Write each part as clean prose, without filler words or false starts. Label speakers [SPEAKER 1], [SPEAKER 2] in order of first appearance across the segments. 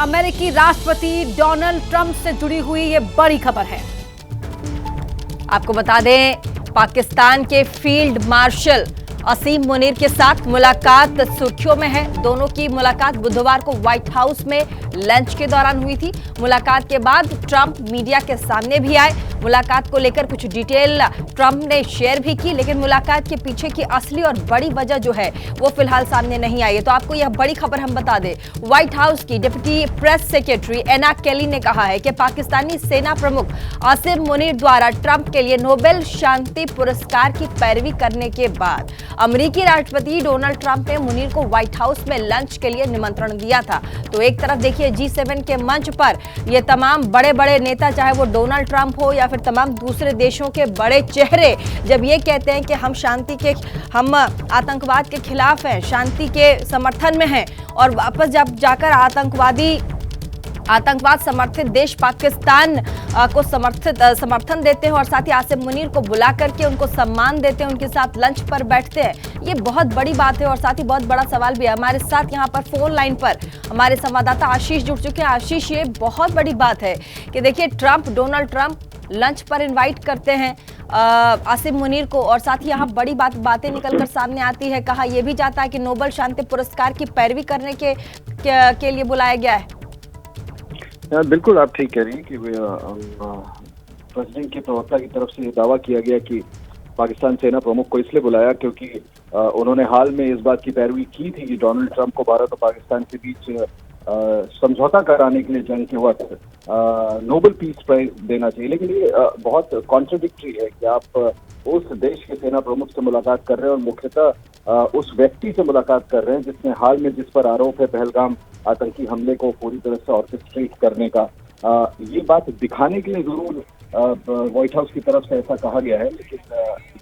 [SPEAKER 1] अमेरिकी राष्ट्रपति Donald Trump से जुड़ी हुई ये बड़ी खबर है। आपको बता दें, पाकिस्तान के फील्ड मार्शल असीम मुनीर के साथ मुलाकात सुर्खियों में है। दोनों की मुलाकात बुधवार को व्हाइट हाउस में लंच के दौरान हुई थी। मुलाकात के बाद ट्रंप मीडिया के सामने भी आए। मुलाकात को लेकर कुछ डिटेल ट्रंप ने शेयर भी की, लेकिन मुलाकात के पीछे की असली और बड़ी वजह जो है वो फिलहाल सामने नहीं आई है। तो आपको यह बड़ी खबर हम बता दें, व्हाइट हाउस की डिप्टी प्रेस सेक्रेटरी एना केली ने कहा है कि पाकिस्तानी सेना प्रमुख असीम मुनीर द्वारा ट्रंप के लिए नोबेल शांति पुरस्कार की पैरवी करने के बाद अमेरिकी राष्ट्रपति डोनाल्ड ट्रंप ने मुनीर को व्हाइट हाउस में लंच के लिए निमंत्रण दिया था। तो एक तरफ देखिए, G7 के मंच पर ये तमाम बड़े बड़े नेता, चाहे वो डोनाल्ड ट्रंप हो या फिर तमाम दूसरे देशों के बड़े चेहरे, जब ये कहते हैं कि हम आतंकवाद के खिलाफ हैं, शांति के समर्थन में हैं, और वापस जब जाकर आतंकवाद समर्थित देश पाकिस्तान को समर्थन देते हैं और साथ ही आसिम मुनीर को बुला करके उनको सम्मान देते हैं, उनके साथ लंच पर बैठते हैं, ये बहुत बड़ी बात है। और साथ ही बहुत बड़ा सवाल भी है। हमारे साथ यहाँ पर फोन लाइन पर हमारे संवाददाता आशीष जुड़ चुके हैं। आशीष, ये बहुत बड़ी बात है कि देखिए, डोनाल्ड ट्रंप लंच पर इन्वाइट करते हैं आसिम मुनीर को, और साथ ही यहाँ बड़ी बातें निकलकर सामने आती है। कहा यह भी जाता है कि नोबेल शांति पुरस्कार की पैरवी करने के लिए बुलाया गया है।
[SPEAKER 2] बिल्कुल, आप ठीक कह रही हैं कि प्रेसिडेंट के प्रवक्ता की तरफ से ये दावा किया गया कि पाकिस्तान सेना प्रमुख को इसलिए बुलाया क्योंकि उन्होंने हाल में इस बात की पैरवी की थी कि डोनाल्ड ट्रंप को भारत और पाकिस्तान के बीच समझौता कराने के लिए जंग के वक्त नोबेल पीस प्राइज देना चाहिए। लेकिन ये बहुत कॉन्ट्रडिक्टरी है कि आप उस देश के सेना प्रमुख से मुलाकात कर रहे हैं और मुख्यतः उस व्यक्ति से मुलाकात कर रहे हैं जिसने हाल में, जिस पर आरोप है पहलगाम आतंकी हमले को पूरी तरह से ऑर्केस्ट्रेट करने का। ये बात दिखाने के लिए जरूर व्हाइट हाउस की तरफ से ऐसा कहा गया है, लेकिन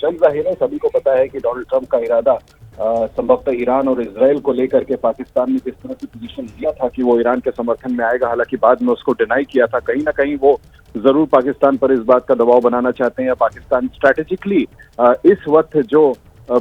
[SPEAKER 2] जग जाहिर है, सभी को पता है कि डोनाल्ड ट्रंप का इरादा संभवतः ईरान और इजराइल को लेकर के पाकिस्तान ने जिस तरह की पोजीशन लिया था कि वो ईरान के समर्थन में आएगा, हालांकि बाद में उसको डिनाई किया था, कहीं ना कहीं वो जरूर पाकिस्तान पर इस बात का दबाव बनाना चाहते हैं, या पाकिस्तान स्ट्रैटेजिकली इस वक्त जो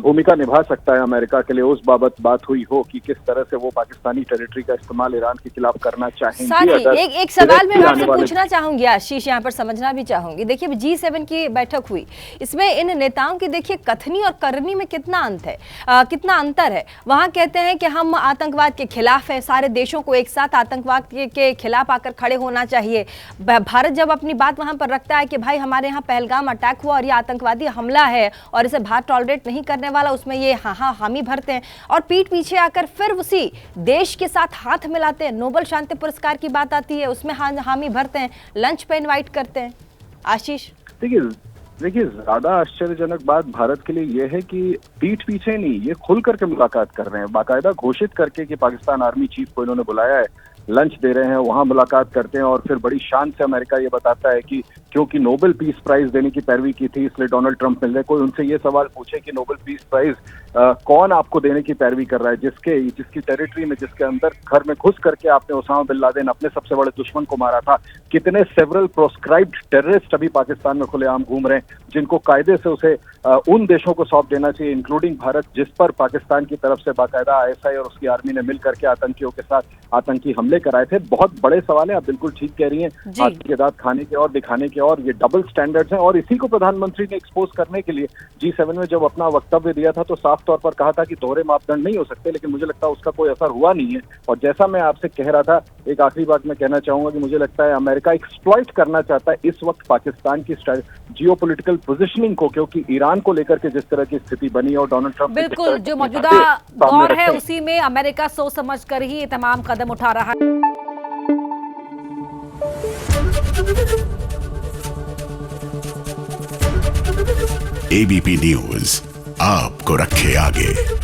[SPEAKER 2] भूमिका निभा सकता है अमेरिका के लिए, उस बाबत बात हुई हो कि किस तरह से वो पाकिस्तानी टेरिटरी का इस्तेमाल ईरान के खिलाफ करना चाहेंगे।
[SPEAKER 1] साथ ही एक सवाल मैं आपसे पूछना चाहूंगी आशीष, यहाँ पर समझना भी चाहूंगी। देखिए, G7 की बैठक हुई, इसमें इन नेताओं की देखिए कथनी और करनी में कितना अंतर है। वहां कहते हैं कि हम आतंकवाद के खिलाफ है, सारे देशों को एक साथ आतंकवाद के खिलाफ आकर खड़े होना चाहिए। भारत जब अपनी बात वहां पर रखता है कि भाई हमारे यहाँ पहलगाम अटैक हुआ और ये आतंकवादी हमला है और इसे भारत टॉलरेट नहीं करने वाला, उसमें ये हामी भरते हैं, और पीठ पीछे आकर फिर उसी देश के साथ हाथ मिलाते हैं। नोबेल शांति पुरस्कार की बात आती है, उसमें हामी भरते हैं, लंच पे इनवाइट करते हैं। आशीष,
[SPEAKER 2] देखिए, ज्यादा आश्चर्यजनक बात भारत के लिए यह है कि पीठ पीछे नहीं, ये खुल करके मुलाकात कर रहे हैं, बाकायदा घोषित करके कि पाकिस्तान आर्मी चीफ को इन्होंने बुलाया है, लंच दे रहे हैं, वहां मुलाकात करते हैं, और फिर बड़ी शान से अमेरिका ये बताता है कि क्योंकि नोबेल पीस प्राइज देने की पैरवी की थी इसलिए डोनाल्ड ट्रंप मिल रहे। कोई उनसे ये सवाल पूछे कि नोबेल पीस प्राइज कौन आपको देने की पैरवी कर रहा है, जिसकी टेरिटरी में, जिसके अंदर घर में घुस करके आपने ओसामा बिन लादेन, अपने सबसे बड़े दुश्मन को मारा था। कितने सेवरल प्रोस्क्राइब्ड टेररिस्ट अभी पाकिस्तान में खुलेआम घूम रहे हैं, जिनको कायदे से उसे उन देशों को सौंप देना चाहिए, इंक्लूडिंग भारत, जिस पर पाकिस्तान की तरफ से बाकायदा ISI और उसकी आर्मी ने मिल करके आतंकियों के साथ आतंकी हमले कराए थे। बहुत बड़े सवाल है, आप बिल्कुल ठीक कह रही हैं, हाथी के दांत खाने के और दिखाने के, और ये डबल स्टैंडर्ड्स हैं, और इसी को प्रधानमंत्री ने एक्सपोज करने के लिए G7 में जब अपना वक्तव्य दिया था तो साफ तौर पर कहा था कि दोहरे मापदंड नहीं हो सकते, लेकिन मुझे लगता है उसका कोई असर हुआ नहीं है। और जैसा मैं आपसे कह रहा था, एक आखिरी बात मैं कहना चाहूंगा कि मुझे लगता है अमेरिका एक्सप्लॉइट करना चाहता है इस वक्त पाकिस्तान की जियोपॉलिटिकल पोजीशनिंग को, क्योंकि ईरान को लेकर के जिस तरह की स्थिति बनी और डोनाल्ड ट्रंप
[SPEAKER 1] बिल्कुल जो मौजूदा दौर है उसी में अमेरिका सोच समझ कर ही तमाम कदम उठा रहा है।
[SPEAKER 3] ABP न्यूज आपको रखे आगे।